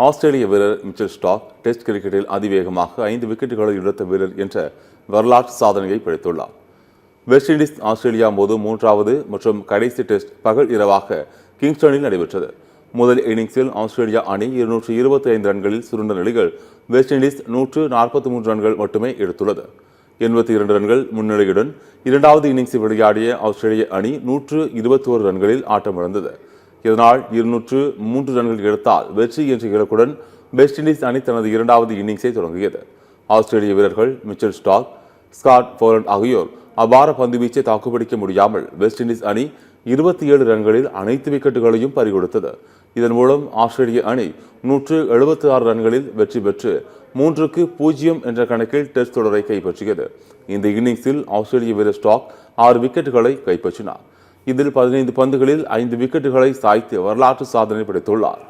ஆஸ்திரேலிய வீரர் Mitchell Stark test கிரிக்கெட்டில் அதிவேகமாக 5 விக்கெட்டுகளை இழந்த வீரர் என்ற வரலாற்று சாதனையை படைத்துள்ளார். வெஸ்ட் இண்டீஸ் ஆஸ்திரேலியா மோதும் 3வது மற்றும் கடைசி டெஸ்ட் பகல் இரவாக கிங்ஸ்டனில் நடைபெற்றது. முதல் இன்னிங்ஸில் ஆஸ்திரேலியா அணி 225 ரன்களில் சுருண்ட நிலையில் வெஸ்ட் இண்டீஸ் 143 ரன்கள் மட்டுமே எடுத்துள்ளது. 82 ரன்கள் முன்னிலையுடன் இரண்டாவது இன்னிங்ஸில் விளையாடிய ஆஸ்திரேலிய அணி 121 ரன்களில் ஆட்டமிழந்தது. இதனால் 203 ரன்கள் எடுத்தால் வெற்றி என்ற இலக்குடன் வெஸ்ட் இண்டீஸ் அணி தனது இரண்டாவது இன்னிங்ஸை தொடங்கியது. ஆஸ்திரேலிய வீரர்கள் மிச்சல் ஸ்டார்க், ஸ்காட் போலண்ட் ஆகியோர் அபார பந்துவீச்சை தாக்குப்பிடிக்க முடியாமல் வெஸ்ட் இண்டீஸ் அணி 27 ரன்களில் அனைத்து விக்கெட்டுகளையும் பறிகொடுத்தது. இதன் மூலம் ஆஸ்திரேலிய அணி 176 ரன்களில் வெற்றி பெற்று 3-0 என்ற கணக்கில் டெஸ்ட் தொடரை கைப்பற்றியது. இந்த இன்னிங்ஸில் ஆஸ்திரேலிய வீரர் ஸ்டார்க் 6 விக்கெட்டுகளை கைப்பற்றினார். இதில் 15 பந்துகளில் 5 விக்கெட்டுகளை சாய்த்து வரலாற்று சாதனை படைத்துள்ளார்.